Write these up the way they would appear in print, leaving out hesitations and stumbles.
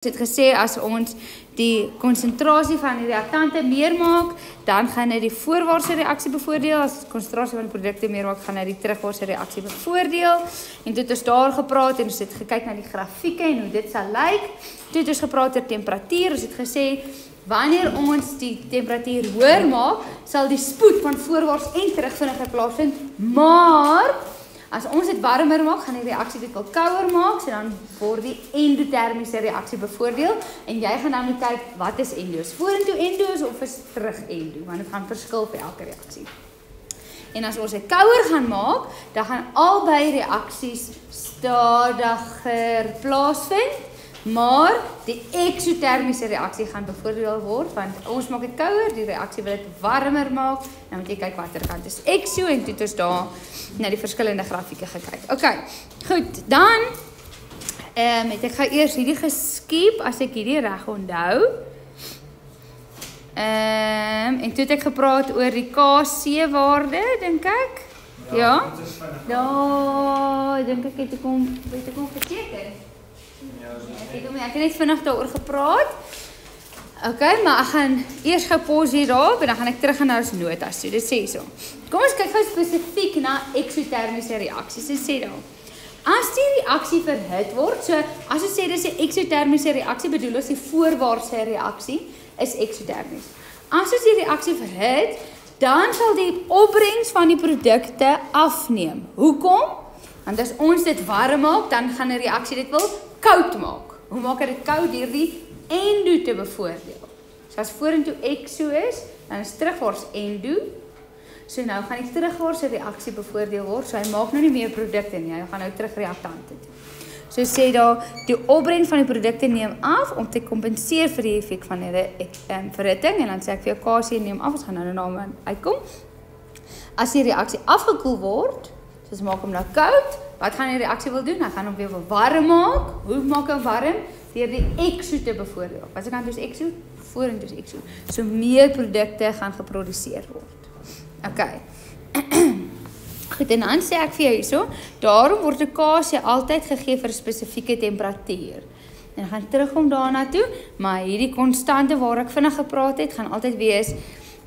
Het gesê as ons die konsentrasie van die reaktante meer maak, dan gaan dit die voorwaartse reaksie bevoordeel. As die konsentrasie van die produkte meer maak, gaan dit die terugwaartse reaksie bevoordeel. En toe het ons daar gepraat en ons het gekyk na die grafieke en hoe dit sal lyk. Toe het ons gepraat oor temperatuur. Ons het gesê wanneer ons die temperatuur hoër maak, sal die spoed van voorwaarts en terug vinniger plaasvind. Maar as ons dit warmer maak, gaan die reaksie dit wel kouer maak, so dan word die endotermiese reaksie bevoordeel. En jy gaan nou moet kyk, wat is endo? Is vorentoe endo of is terug endo? Want dit gaan verskil vir elke reaksie. En as ons dit kouer gaan maak, dan gaan albei reaksies stadiger plaasvind, maar die eksotermiese reaksie gaan bevoordeel word, want ons maak dit kouer, die reaksie wil dit warmer maak, dan moet jy kyk watter kant is ekso, en toe het ons daar na die verskillende grafieke gekyk. Ok, goed, dan het ek gaan eers hierdie geskiep, as ek hierdie reg onthou, en toe het ek gepraat oor die KC waarde, dink ek, ja, dink ek het ek hom verteken. Ek het net vinnig daaroor gepraat. Ok, maar ek gaan eers gou pause hier daarop en dan gaan ek terug na ons notas toe. Dit sê so. Kom ons kyk gou spesifiek na eksotermiese reaksies. Dit sê daar. As die reaksie verhit word, so as ons sê dis 'n eksotermiese reaksie, bedoel ons die voorwaartse reaksie is eksotermies. As ons die reaksie verhit, dan sal die opbrengs van die produkte afneem. Hoekom? Want as ons dit warm maak, dan gaan die reaksie dit wil koud maak. Hoe maak dit koud? Deur die endo te bevoordeel. So as vorentoe ekso is, dan is terugwaarts endo. So nou gaan die terugwaartse reaksie bevoordeel word. So hy maak nou nie meer produkte nie, hy gaan nou terug reaktante toe. So sê daar, die opbrengs van die produkte neem af om te kompenseer vir die effek van die verhitting. En dan sê ek vir jou KC neem af, ons gaan nou daarna uitkom. As die reaksie afgekoel word, dus maak hom nou koud. Wat gaan die reaksie wil doen? Hy gaan hom weer warm maak. Hoe maak hom warm? Deur die ekso te bevoordeel. Wat se kant is ekso? Vorentoe is ekso. So meer produkte gaan geproduseer word. Ok. Goed, en dan sê ek vir jou hierso, daarom word 'n KC altyd gegee vir 'n spesifieke temperatuur. En gaan terugkom daarna toe, maar hierdie konstante waar ek vinnig gepraat het, gaan altyd wees.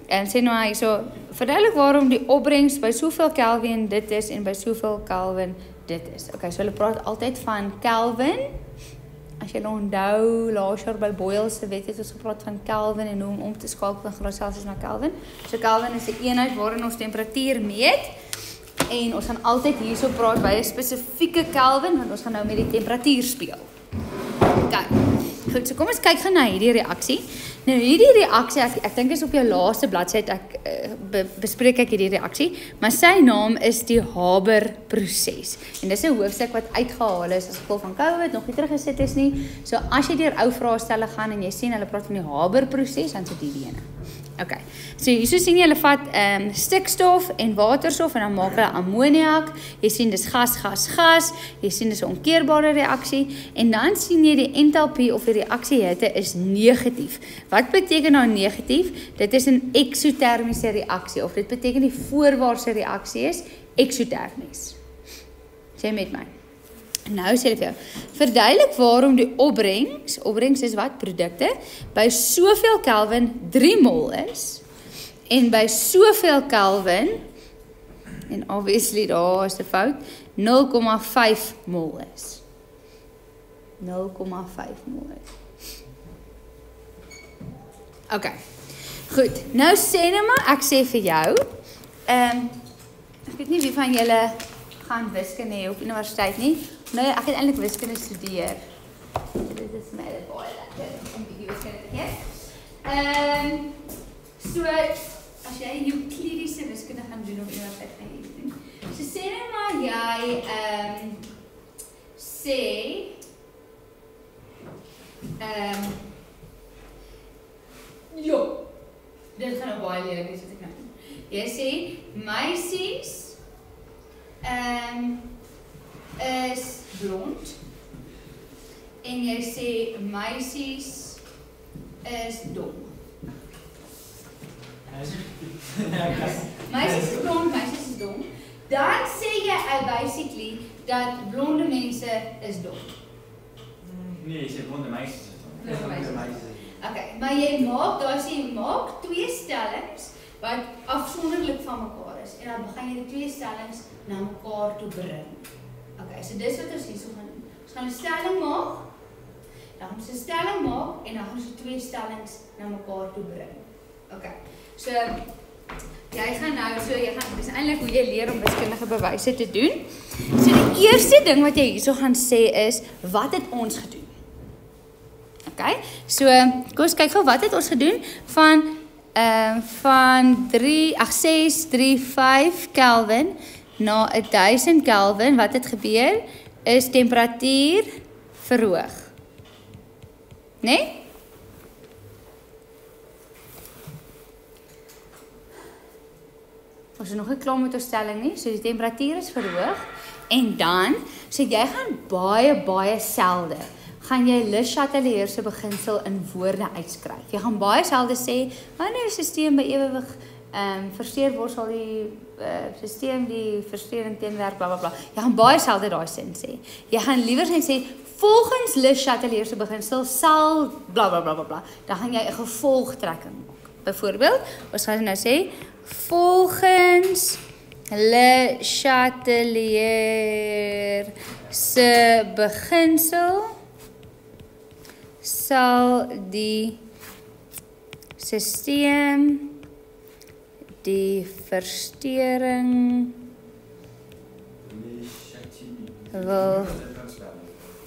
En sê nou hierso, verduidelik waarom die opbrengs by soveel Kelvin dit is en by soveel Kelvin dit is. Ok, so hulle praat altyd van Kelvin. As jy onthou, laas jaar by Boyle se wet het ons gepraat van Kelvin en hoe om te skakel van graad Celsius na Kelvin. So Kelvin is 'n eenheid waarin ons temperatuur meet. En ons gaan altyd hierso praat by 'n spesifieke Kelvin, want ons gaan nou met die temperatuur speel. Ok, goed, so kom ons kyk gou na hierdie reaksie. Nou hierdie reaksie, ek dink is op jou laaste bladsy bespreek ek hierdie reaksie, maar sy naam is die Haber proses. En dis 'n hoofstuk wat uitgehaal is as gevolg van COVID, nog nie teruggesit is nie. So as jy deur ou vraestelle gaan en jy sien hulle praat van die Haber proses, dan sit hierdie ene. Ok, so hierso sien jy hulle vat stikstof en waterstof en dan maak hulle ammoniak. Jy sien dis gas, jy sien dis 'n omkeerbare reaksie en dan sien jy die entalpie of die reaksiehitte is negatief. Wat beteken nou negatief? Dit is 'n eksotermiese reaksie of dit beteken die voorwaartse reaksie is eksotermies. Sê met my. Nou sê ek vir jou, verduidelik waarom die opbrengs is wat produkte, by soveel Kelvin 3 mol is, en by soveel Kelvin, en obviously daar is 'n fout, 0,5 mol is. 0,5 mol is. Ok, goed, nou sê nou maar, ek sê vir jou, ek weet nie wie van julle gaan wiskunde hê op universiteit nie. Nou, ek het eintlik wiskunde studeer. Dit is my baie lekker om bietjie wiskunde te hê. So as jy Euklidiese wiskunde gaan doen op universiteit gaan jy doen. So sê nou maar jy sê jo. Dit gaan nou baie lelik wees wat ek nou doen. Jy sê meisies is blond en jy sê meisies is dom. Meisies is blond, meisies is dom. Dan sê jy basically dat blonde mense is dom. Nee, jy sê blonde meisies is dom. Okay, maar jy maak, daar sê jy maak 2 stellings wat afsonderlik van mekaar is en dan begin jy die 2 stellings na mekaar toe bring. Okay, so dis wat ons hierso gaan doen. Ons gaan 'n stelling maak, dan gaan ons 'n stelling maak en dan gaan ons die 2 stellings na mekaar toe bring. Okay, so jy gaan nou, dis eintlik hoe jy leer om wiskundige bewyse te doen. So die eerste ding wat jy hierso gaan sê is, wat het ons gedoen? Okay, so kom ons kyk gou wat het ons gedoen van 635 Kelvin na 1000 Kelvin. Wat het gebeur? Is temperatuur verhoog. Nee? Ons is nog nie klaar met ons stelling nie. So die temperatuur is verhoog en dan, so jy gaan baie selde gaan jy Le Chatelier se beginsel in woorde uitskryf. Jy gaan baie selde sê, wanneer 'n stelsel by ewewig versteur word, sal die stelsel die versteuring teenwerk, bla bla bla. Jy gaan baie selde daai sin sê. Jy gaan liewer sê, volgens Le Chatelier se beginsel sal bla bla bla bla bla. Dan gaan jy 'n gevolgtrekking maak. Byvoorbeeld, ons gaan nou sê, volgens Le Chatelier se beginsel sal die stelsel die versteuring wil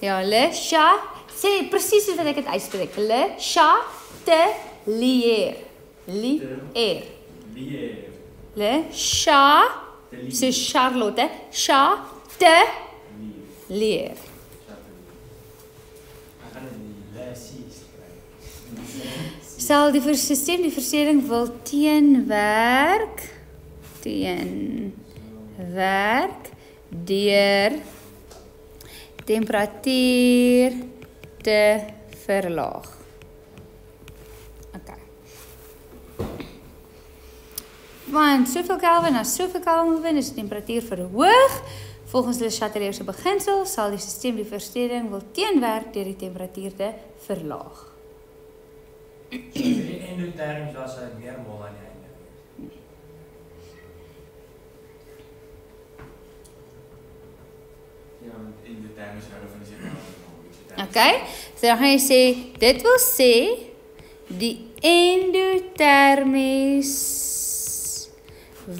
Le Chatelier sê presies wat ek dit uitspreek. Le Chatelier Le Chatelier so Charlotte Chatelier sal die stelsel die versteuring wil teenwerk deur temperatuur te verlaag. Okay. Want soveel Kelvin na soveel Kelvin is die temperatuur verhoog. Volgens Le Chatelier se beginsel sal die stelsel die versteuring wil teenwerk deur die temperatuur te verlaag. So die endoterms was meer mol aan die einde. Ja, endoterms hou van die seker. Okay, so dan gaan jy sê, dit wil sê, die endotermies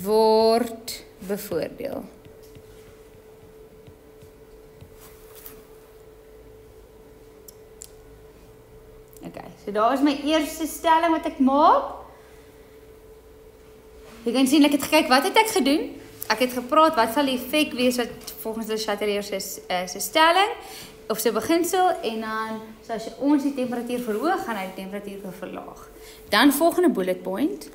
word bevoordeel. Okay, so daar is my eerste stelling wat ek maak. Jy kan sien, ek het gekyk, wat het ek gedoen? Ek het gepraat, wat sal die effek wees wat volgens Le Chatelier se stelling of sy beginsel, en dan, so as ons die temperatuur verhoog, gaan hy die temperatuur verlaag. Dan volgende bullet point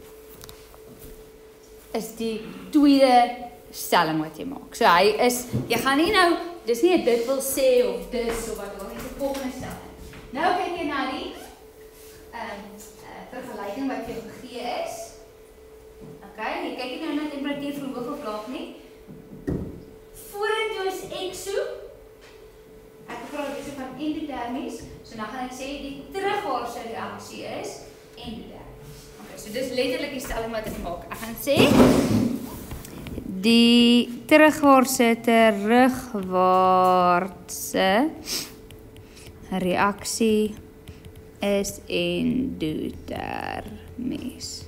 is die tweede stelling wat jy maak. So hy is, jy gaan nie nou, dis nie dit wil sê of dis of wat, dit is die volgende stelling. Nou kyk jy na die vergelyking wat jy gegee is. Okay, jy kyk nie nou na temperatuur verhoog of laag nie. Vorentoe is exo. Ek praat dus van endotermies. So dan gaan ek sê die terugwaartse reaksie is endotermies. Okay, so dis letterlik die stelling wat ek maak. Ek gaan sê die terugwaartse reaksie is endotermies.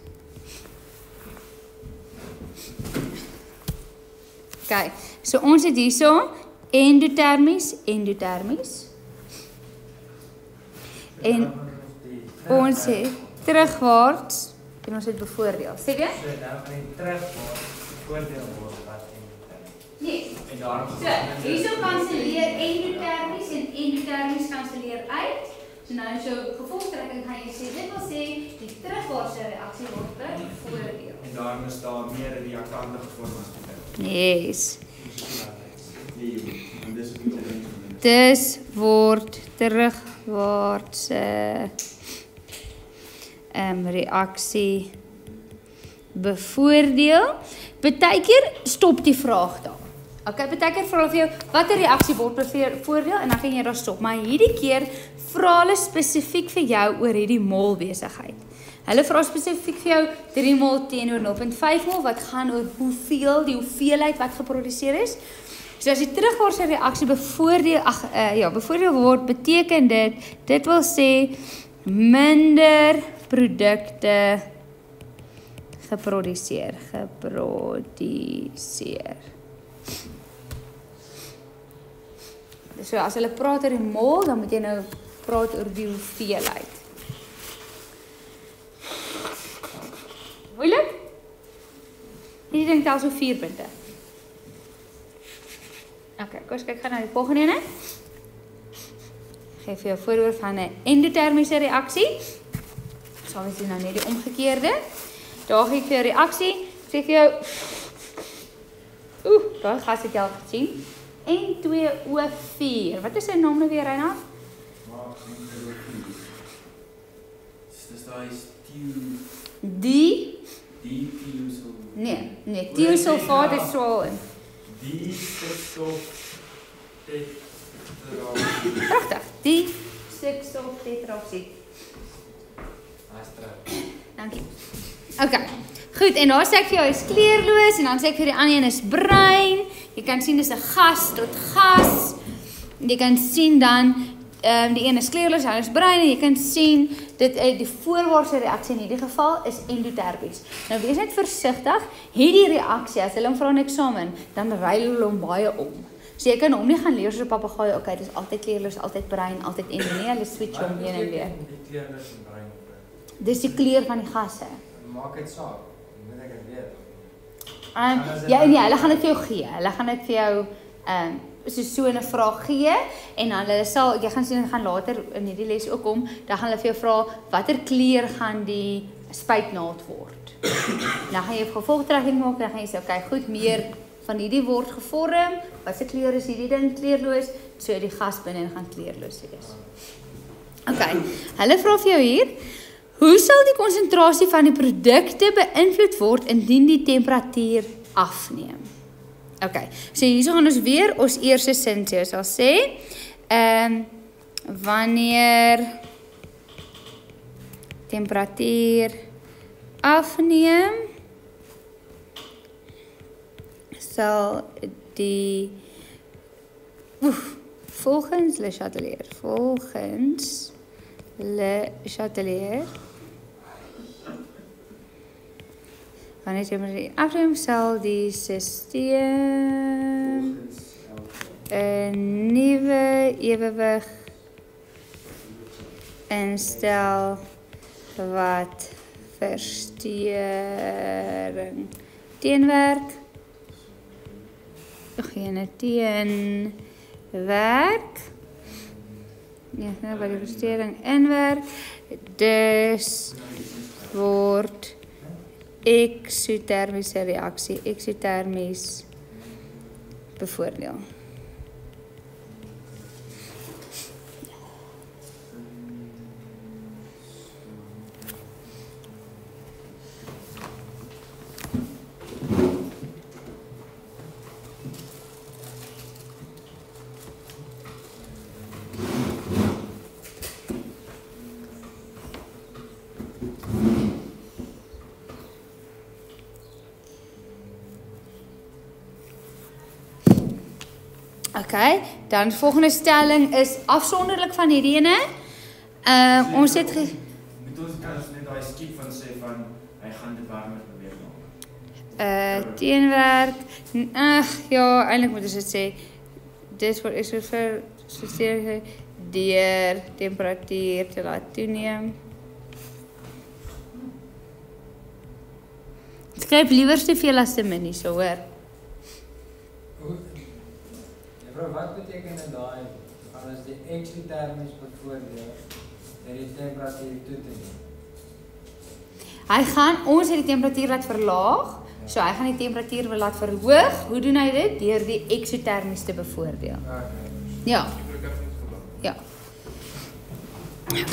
Okay, so ons het hierso endotermies. En ons het terugwaarts en ons het bevoordeel. Sê jy? So nou gaan die terugwaarts bevoordeel word wat endotermies. Nee. En daarom So, hierso kanselleer endotermies en endotermies kanselleer uit. So nou so gevolgtrekking gaan jy sê, dit wil sê die terugwaartse reaksie word bevoordeel. En daarom is daar meer reaktante gevorm as dit. Yes. Nee, en dis ook nie Dis word terugwaartse reaksie bevoordeel. Partykeer stop die vraag daar. Okay, beteken vra hulle vir jou, watter reaksie word bevoordeel en dan gaan jy daar stop. Maar hierdie keer vra hulle spesifiek vir jou oor hierdie mol besigheid. Hulle vra spesifiek vir jou 3 mol teenoor 0.5 mol wat gaan oor hoeveel, die hoeveelheid wat geproduseer is. So as die terugwaartse reaksie bevoordeel word, beteken dit wil sê minder produkte geproduseer. So as hulle praat oor die mol, dan moet jy nou praat oor die hoeveelheid. Moeilik? Hierdie ding tel so 4 punte. Okay, kom ons kyk gaan na die volgende ene. Geef vir jou voorbeeld van 'n endotermiese reaksie. Sal ons doen nou net die omgekeerde. Daar gee ek vir jou reaksie. Sê vir jou daai gas het jy al gesien. N2O4. Wat is sy naam nou weer, Reinhard? Dis daai Nee, thiosulfaat is swaar. Pragtig. Disulftetraoksied. Dankie. Okay. Goed, en daar sê ek vir jou is kleurloos en dan sê ek vir die ander een is bruin. Jy kan sien dis 'n gas tot gas. Jy kan sien dan die een is kleurloos, die ander is bruin en jy kan sien dit die voorwaartse reaksie in hierdie geval is endotermies. Nou wees net versigtig, hierdie reaksie as hulle hom vra in eksamen, dan ruil hulle hom baie om. So jy kan hom nie gaan leer soos 'n papegaai, okay, dis altyd kleurloos, altyd bruin, altyd endo, nee, hulle switch hom heen en weer. Die kleurloos en bruin. Dis die kleur van die gasse. Maak dit saak. Moet ek dit weet? Hulle gaan dit vir jou gee. Hulle gaan dit vir jou so 'n vraag gee en dan jy gaan sien gaan later in hierdie les ook kom, dan gaan hulle vir jou vra watter kleur gaan die spuitnaald word. Dan gaan jy gevolgtrekking maak en dan gaan jy sê okay, goed, meer van hierdie word gevorm. Wat se kleur is hierdie ding kleurloos? So die gas binne gaan kleurloos wees. Okay. Hulle vra vir jou hier, hoe sal die konsentrasie van die produkte beïnvloed word indien die temperatuur afneem? Okay, so hierso gaan ons weer ons eerste sin sê. Ons sal sê, wanneer temperatuur afneem, sal die volgens Le Chatelier wanneer temperatuur afneem, sal die stelsel 'n nuwe ewewig instel wat verstoring teenwerk. Degene teenwerk. Ja, wat die verstoring inwerk. Dus word eksotermiese reaksie, eksotermies bevoordeel. Okay, dan die volgende stelling is afsonderlik van hierdie ene. Ons het moet ons kan ons net daai skiep van sê van hy gaan dit warmer probeer maak. Teenwerk. Ja, eintlik moet ons dit sê. Dit word exofer deur temperatuur te laat toeneem. Skryf liewer te veel as te min hierso, hoor. Bro, wat beteken dit daai as die eksotermies bevoordeel dat die temperatuur toe te neem? Ons het die temperatuur laat verlaag, so hy gaan die temperatuur wil laat verhoog. Hoe doen hy dit? Deur die eksotermies te bevoordeel. Ja. Ja.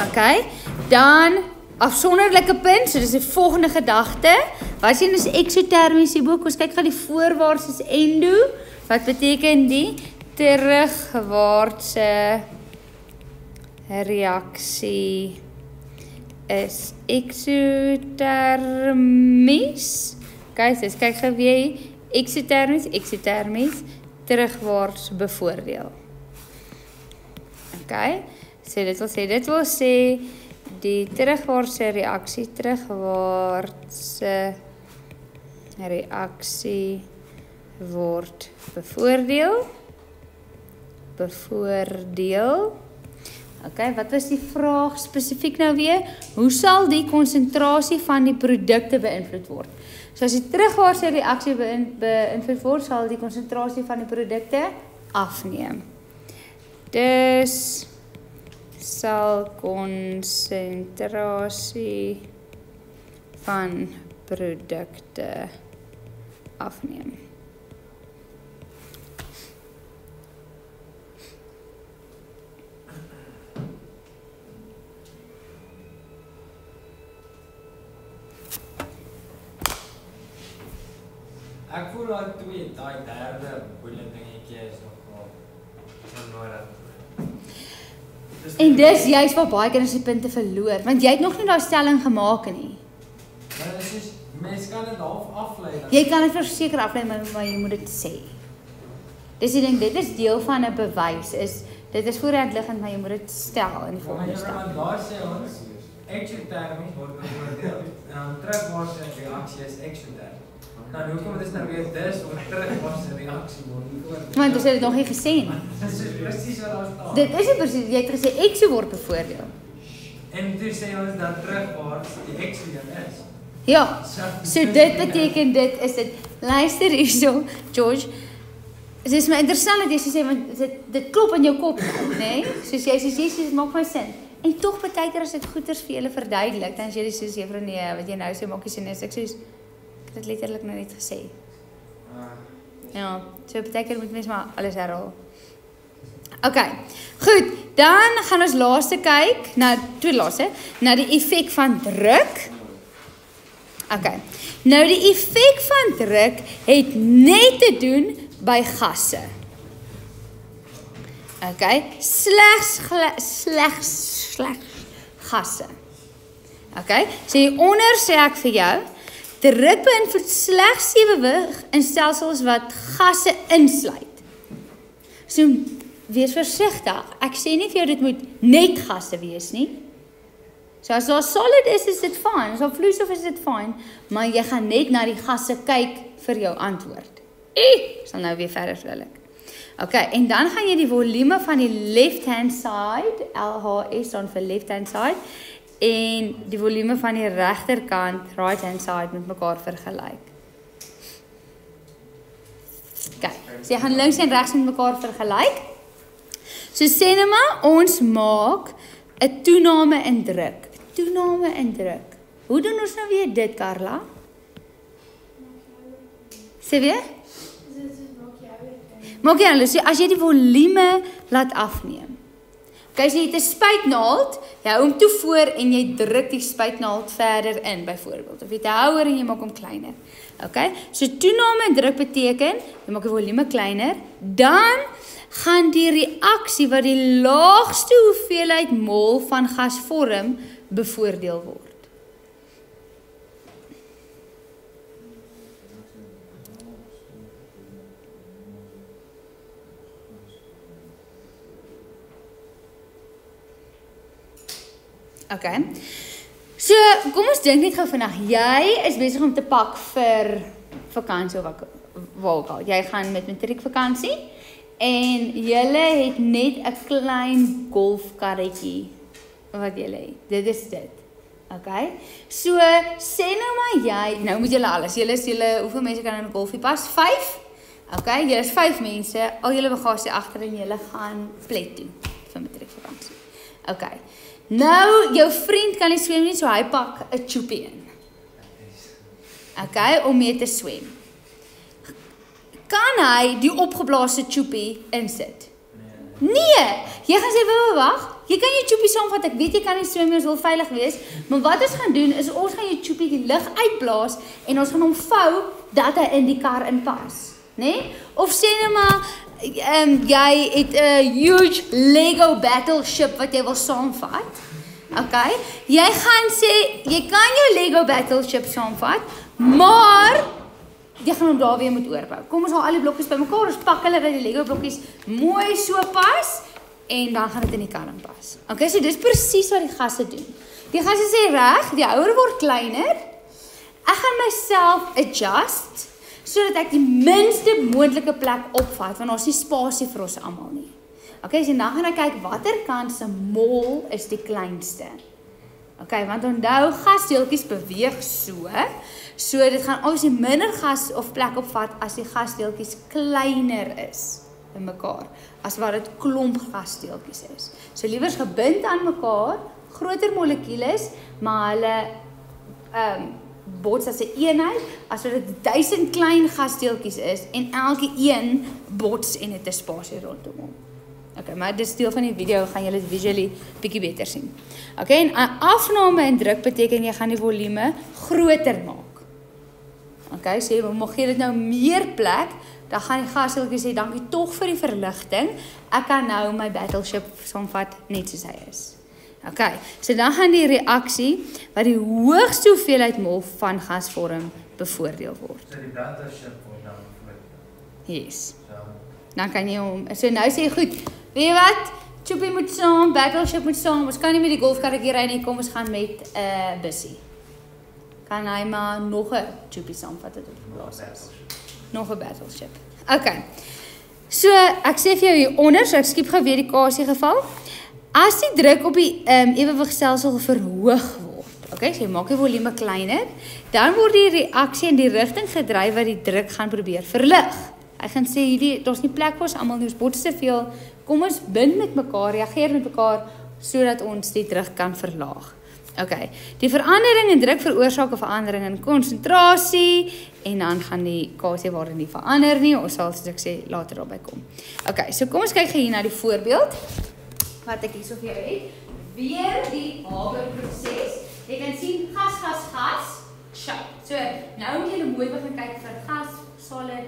Okay, dan afsonderlike punt, so dis die volgende gedagte. Wat sien is eksotermies hierbo? Ons kyk gaan die voorwaarts is endo. Wat beteken die terugwaartse reaksie is eksotermies. Okay, so kyk gou weer eksotermies, terugwaarts bevoordeel. Okay, so dit wil sê die terugwaartse reaksie word bevoordeel. Okay, wat was die vraag spesifiek nou weer? Hoe sal die konsentrasie van die produkte beïnvloed word? So as die terugwaartse reaksie beïnvloed word, sal die konsentrasie van die produkte afneem. Dus sal konsentrasie van produkte afneem. Ek voel dat daai derde boeiende dingetjie is nog nodig. En dis juist waar baie kinders die punte verloor, want jy het nog nie daai stelling gemaak nie. Maar dit is mens kan dit half aflei. Jy kan dit verseker aflei, maar jy moet dit sê. Dis die ding, dit is deel van 'n bewys, dit is voorhand liggend, maar jy moet dit stel in die volgende stap. Maar daar sê ons eksotermies word bevoordeel en dan terugwaartse reaksie is eksoterm. Nou, hoekom is nou weer dis word terugwaartse reaksie word bevoordeel? Want ons het dit nog nie gesê nie. Dis presies wat daar staan. Dit is nie presies, jy het gesê ekso word bevoordeel. En toe sê ons dat terugwaarts die ekso is. Ja, so dit beteken dit. Luister hierso, George. Dit is my interessant dat jy sê, want dit klop in jou kop, né? Soos jy sê, dit maak my sin. En tog partykeer as dit goeters vir julle verduidelik, dan as jy soos juffrou nee, wat jy nou sê maak nie sin is. Ek sê dit letterlik nou net gesê. Ja, so partykeer moet mens maar alles herhaal. Okay, goed, dan gaan ons laaste kyk, na die effek van druk. Okay, nou die effek van druk het net te doen by gasse. Okay, slegs gasse. Okay, so hieronder sê ek vir jou, druk beïnvloed slegs die beweging in stelsels wat gasse insluit. So wees versigtig. Ek sê nie vir jou dit moet net gasse wees nie. So as daar solid is dit fyn. As daar vloeistof is dit fyn, maar jy gaan net na die gasse kyk vir jou antwoord. Sal nou weer verder verduidelik. Okay, en dan gaan jy die volume van die left hand side, LHS staan vir left hand side, en die volume van die regterkant, right hand side, met mekaar vergelyk. Okay, so jy gaan links en regs met mekaar vergelyk. So sê nou maar, ons maak 'n toename in druk. Hoe doen ons nou weer dit, Carla? Sê weer? Maak jy alles, so as jy die volume laat afneem. Okay, so jy het 'n spuitnaald, jy hou hom toe voor en jy druk die spuitnaald verder in, byvoorbeeld. Of jy het 'n houer en jy maak hom kleiner. Okay, so toename in druk beteken, jy maak die volume kleiner, dan gaan die reaksie wat die laagste hoeveelheid mol van gas vorm, bevoordeel word. Okay, so kom ons dink net gou vandag, jy is besig om te pak vir vakansie of waar ook al. Jy gaan met matriekvakansie en julle het net 'n klein golfkarretjie wat julle het. Dit is dit. Okay, so sê nou maar jy, nou moet julle alles, julle, hoeveel mense kan in 'n golfie pas? 5? Okay, julle is 5 mense, al julle bagasie agter en julle gaan plet toe vir matriekvakansie. Okay. Nou, jou vriend kan nie swem nie, so hy pak 'n tjoepie in. Okay, om mee te swem. Kan hy die opgeblaasde tjoepie insit? Nee, jy gaan sê, wag, jy kan jou tjoepie saamvat, ek weet jy kan nie swem nie, ons wil veilig wees, maar wat ons gaan doen, is ons gaan jou tjoepie die lug uitblaas, en ons gaan hom vou, dat hy in die kar inpas. Nee? Of sê nou maar, jy het 'n huge Lego battleship wat jy wil saamvat. Okay? Jy gaan sê, jy kan jou Lego battleship saamvat, maar jy gaan hom daar weer moet oorbou. Kom ons haal al die blokkies bymekaar, ons pak hulle dat die Lego blokkies mooi so pas en dan gaan dit in die karring pas. Okay, so dis presies wat die gaste doen. Die gaste sê reg, die houer word kleiner. Ek gaan myself adjust sodat ek die minste moontlike plek opvat want ons nie spasie vir ons almal nie. Okay, so dan gaan ek kyk watter kant se mol is die kleinste. Okay, want onthou gasdeeltjies beweeg so dit gaan obviously minder gas of plek opvat as die gasdeeltjies kleiner is in mekaar as wat dit klomp gasdeeltjies is. So liewers gebind aan mekaar, groter molekules, maar hulle bots as 'n eenheid, as wat dit 1000 klein gasdeeltjies is en elke een bots en dit 'n spasie rondom hom. Okay, maar dis deel van die video, gaan julle dit visually bietjie beter sien. Okay, en afname in druk beteken jy gaan die volume groter maak. Okay, so jy mag gee dit nou meer plek, dan gaan die gasdeeltjies sê dankie tog vir die verligting. Ek kan nou my battleship saamvat net soos hy is. Okay, so dan gaan die reaksie wat die hoogste hoeveelheid mol van gas vorm bevoordeel word. So die battleship word dan bevoordeel. Yes. Dan kan jy hom, so nou sê jy goed, weet jy wat, Choopie moet saam, battleship moet saam, ons kan nie met die golfkarretjie ry nie, kom ons gaan met bussie. Kan hy maar nog 'n Choopie saamvat wat op die plaas is. Nog 'n battleship. Okay, so ek sê vir jou hieronder, so ek skiep gou weer die kasie geval. As die druk op die ewewigsstelsel verhoog word, okay, so jy maak die volume kleiner, dan word die reaksie in die rigting gedryf wat die druk gaan probeer verlig. Hy gaan sê hierdie, daar's nie plek vir ons almal nie, ons bots te veel. Kom ons bind met mekaar, reageer met mekaar sodat ons die druk kan verlaag. Okay. Die verandering in druk veroorsaak 'n verandering in konsentrasie en dan gaan die kasiewaarde nie verander nie. Ons sal soos ek sê later daarby kom. Okay, so kom ons kyk hier na die voorbeeld wat ek hierso vir jou het. Weer die Haber-proses. Jy kan sien gas. So, nou moet jy mooi begin kyk vir gas, solid,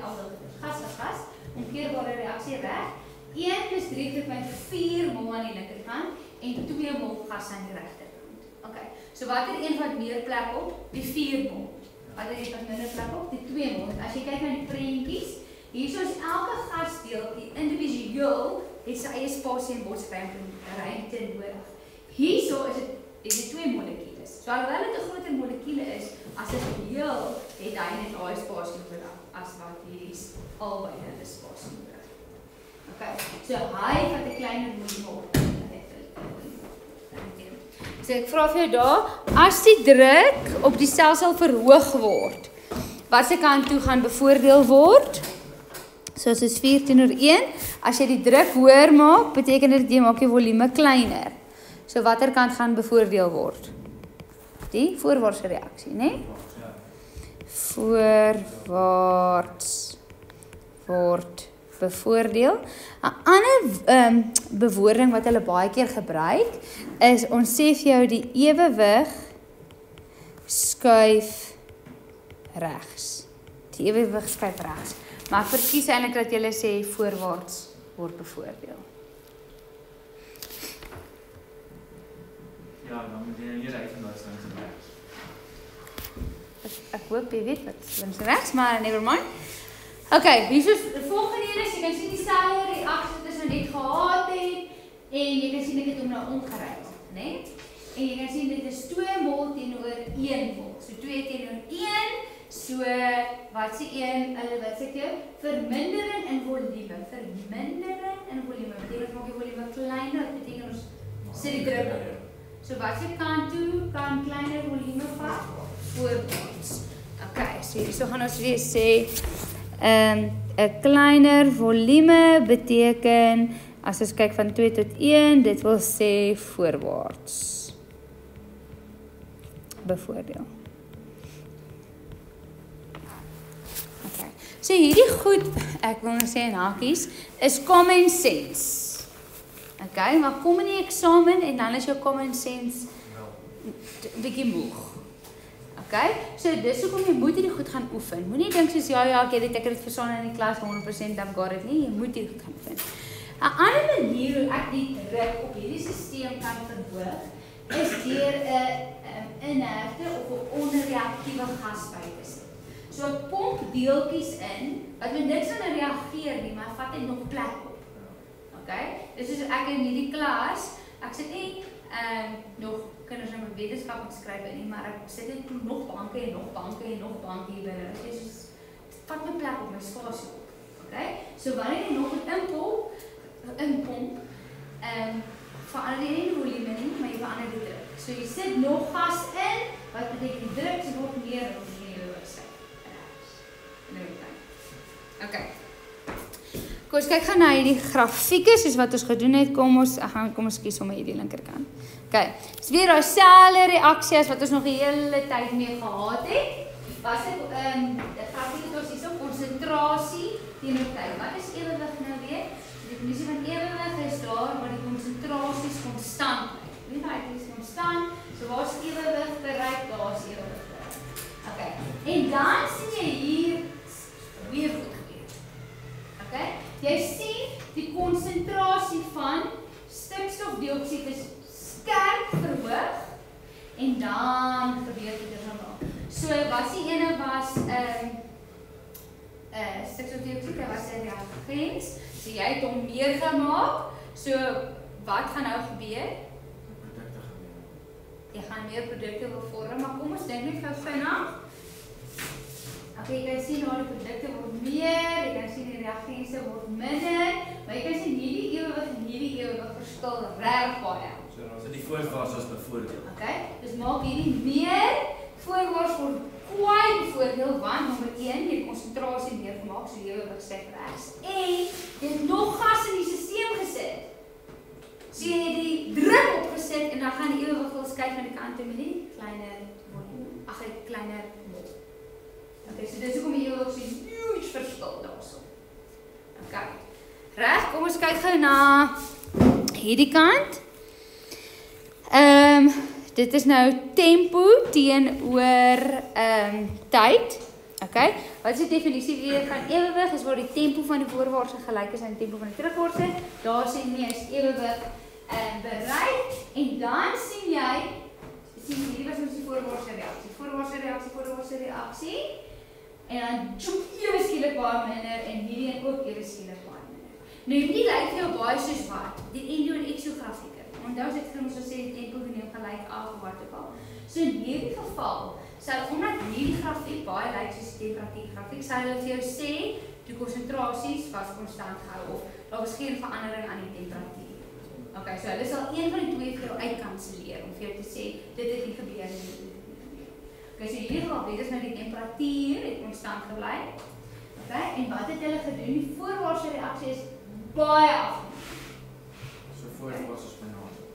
gas, omkeerbare reaksie reg. 1 plus 3,4 mol aan die linkerkant en 2 mol gas aan die regterkant. Okay, so watter een vat meer plek op? Die 4 mol. Watter een vat minder plek op? Die 2 mol. As jy kyk na die prentjies, hierso is elke gasdeeltjie individueel het sy eie spasie en botsruimte nodig. Hierso is dit 2 molekules. So alhoewel dit 'n groter molekule is, as 'n geheel het hy net daai spasie nodig as wat hierdie albei hulle spasie nodig. Okay, so hy vat 'n kleiner volume op. So ek vra vir jou daar, as die druk op die stelsel verhoog word, watter kant toe gaan bevoordeel word? So as is 4:1, as jy die druk hoër maak, beteken dit jy maak die volume kleiner. So watter kant gaan bevoordeel word? Die voorwaartse reaksie, né? Nee? Voorwaarts word bevoordeel. 'n ander bewoording wat hulle baie keer gebruik is, ons sê vir jou die ewewig skuif regs. Die ewewig skuif regs. Maar ek verkies eintlik dat julle sê voorwaarts word bevoordeel. Ja, dan moet jy hier uit van daai links en regs. Ek hoop jy weet wat links en regs, maar never mind. Okay, hier is die volgende een is, jy kan sien die selfde reaksie wat ons nou net gehad het en jy kan sien ek het hom nou omgery, né? En jy kan sien dit is 2 mol teenoor 1 mol. So 2 teenoor 1. So wat sê 1? Wat sê jy? Vermindering in volume. Vermindering in volume. Beteken maak die volume kleiner, beteken ons sit die druk op. So wat se kant toe kan kleiner volume vat? Voorwaarts. Okay, so hierso gaan ons weer sê 'n kleiner volume beteken as ons kyk van 2 tot 1, dit wil sê voorwaarts. Bevoordeel. Okay. So hierdie goed, ek wil nou sê in hakies, is common sense. Okay, maar kom in die eksamen en dan is jou common sense bietjie moeg. Okay? So dis hoekom jy moet hierdie goed gaan oefen. Moenie dink soos ja, ek het dit verstaan in die klas 100% I've got it nie. Jy moet hierdie goed gaan oefen. 'n Ander manier hoe ek die druk op hierdie stelsel kan verhoog is deur 'n inerte of 'n onreaktiewe gas by te sit. So ek pomp deeltjies in wat met niks aan reageer nie, maar vat net nog plek op. Okay? Dis soos ek in hierdie klas, ek sit nie nog kinders in my wetenskap moet skryf in nie, maar ek sit net nog banke en nog banke en nog banke hier binne. Dit is soos vat my plek op my spasie op. Okay? So wanneer jy nog 'n inpomp, verander jy nie die volume nie, maar jy verander die druk. So jy sit nog gas in, wat beteken die druk word meer of meer oorskry. Okay. Kom ons kyk gaan na hierdie grafieke soos wat ons gedoen het. Kom ons kies sommer hierdie linkerkant. Okay. Dis weer daai selfde reaksie as wat ons nog die hele tyd mee gehad het. Was dit 'n grafiek het ons hierso konsentrasie teenoor tyd. Wat is ewewig nou weer? Die definisie van ewewig is daar waar die konsentrasies konstant bly. Nie dat dit konstant, so waar is ewewig bereik, daar is ewewig bereik. Okay. En dan sien jy hier weer goed gebeur. Okay? Jy sien die konsentrasie van stikstofdioksied is sterk verhoog en dan gebeur dit normaal. So was die ene was stikstofdioksied, dit was 'n reagens. So jy het hom meer gemaak. So wat gaan nou gebeur? Produkte gebeur. Jy gaan meer produkte wil vorm, maar kom ons dink net gou vinnig. Okay, jy kan sien hoe die produkte word meer, jy kan sien die reagense word minder, maar jy kan sien hierdie ewewig en hierdie ewewig verskil reg baie. So die voorwaarts as bevoordeel. Okay, dus maak hierdie meer voorwaarts word kwai voordeel, want nommer 1, jy het konsentrasie meer gemaak, so ewewig sit regs. En jy het nog gas in die stelsel gesit. So jy het die druk opgesit en dan gaan die ewewig wil skuif aan die kant toe met die kleiner mol. Okay, so dis hoekom jy ook so huge verskil daarso. Okay. Reg, kom ons kyk gou na hierdie kant. Dit is nou tempo teenoor tyd. Okay. Wat is die definisie weer van ewewig? Is waar die tempo van die voorwaartse gelyk is aan die tempo van die terugwaartse. Daar sien jy is ewewig bereik en dan sien hierdie was ons die voorwaartse reaksie. Voorwaartse reaksie. En dan ewe skielik baie minder en hierdie ook ewe skielik baie minder. Nou hierdie lyk jou baie soos wat? Die endo en exo grafieke. Onthou as ek ons sê die tempo geneem gelyk af of wat ook al. So in hierdie geval, sal omdat hierdie grafiek baie lyk soos die temperatuur grafiek, sal hulle vir jou sê die konsentrasies was konstant gehou of daar was geen verandering aan die temperatuur. Okay, so hulle sal een van die twee vir jou uitkanselleer om vir jou te sê dit het nie gebeur nie. Okay, so hierdie geval weet ons nou die temperatuur het konstant gebly. Okay, en wat het hulle gedoen? Die voorwaartse reaksie is baie afgeneem. So voorwaarts is benadeel.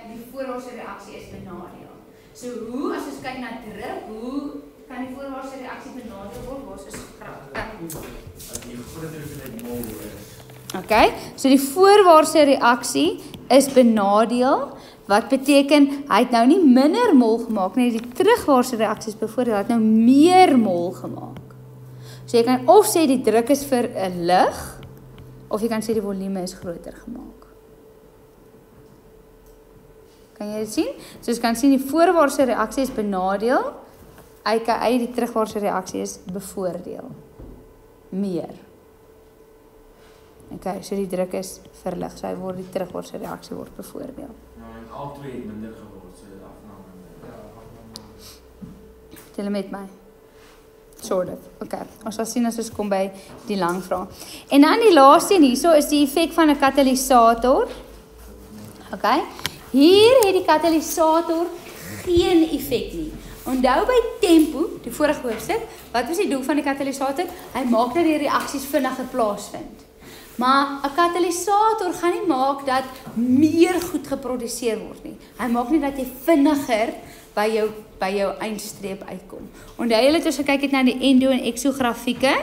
Die voorwaartse reaksie is benadeel. So hoe, as ons kyk na druk, hoe kan die voorwaartse reaksie benadeel word? Waar is graag? Die groter hoeveelheid mol is. Okay, so die voorwaartse reaksie is benadeel. Wat beteken, hy het nou nie minder mol gemaak nie, die terugwaartse reaksies byvoorbeeld, hy het nou meer mol gemaak. So jy kan of sê die druk is vir 'n lig, of jy kan sê die volume is groter gemaak. Kan jy dit sien? So jy kan sien die voorwaartse reaksie is benadeel, aka die terugwaartse reaksie is bevoordeel. Meer. Okay, so die druk is verlig, so die terugwaartse reaksie word bevoordeel. Al twee het minder geword, so die afname minder. Tel met my. Sort of. Okay, ons sal sien as ons kom by die lang vraag. En dan die laaste en hierso is die effek van 'n katalisator. Okay, hier het die katalisator geen effek nie. Onthou by tempo, die vorige hoofstuk, wat was die doel van die katalisator? Hy maak dat die reaksies vinniger plaasvind. Maar 'n katalisator gaan nie maak dat meer goed geproduseer word nie. Hy maak nie dat jy vinniger by jou eindstreep uitkom. Onthou julle het ons gekyk het na die endo en exo grafieke,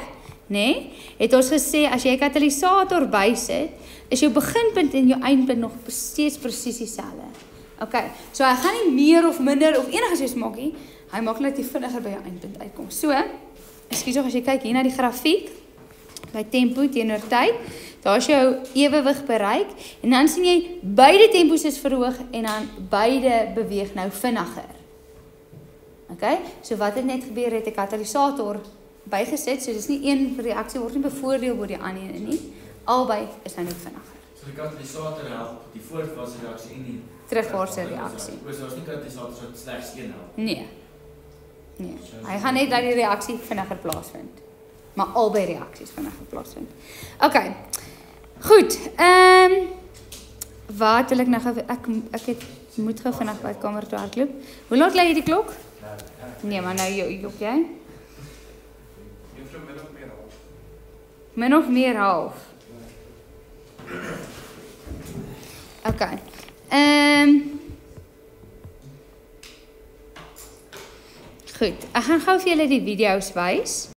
nê? Het ons gesê as jy 'n katalisator bysit, is jou beginpunt en jou eindpunt nog steeds presies dieselfde. Okay, so hy gaan nie meer of minder of enigiets soos maak nie. Hy maak net die vinniger by jou eindpunt uitkom. So, ekskuus as jy kyk hier na die grafiek, by tempo teenoor tyd, daar is jou ewewig bereik, en dan sien jy, beide tempos is verhoog, en dan beide beweeg nou vinniger. Okay, so wat het net gebeur, het 'n katalisator bygesit, so dis nie een reaksie word nie bevoordeel oor die ander een nie, albei is nou net vinniger. So die katalisator help die voorwaartse reaksie en die Terugwaartse reaksie. So as nie katalisator wat slegs een help. Nee. Hy gaan net dat die reaksie vinniger plaasvind. Maar albei reaksies vinniger plaasvind. Okay. Goed. Wat wil ek nou ek moet gou vinnig by die kamer toe hardloop. Hoe laat lê hierdie klok? Nee, maar nou jok jy? Min of meer half. Okay. Goed, ek gaan gou vir julle die video's wys.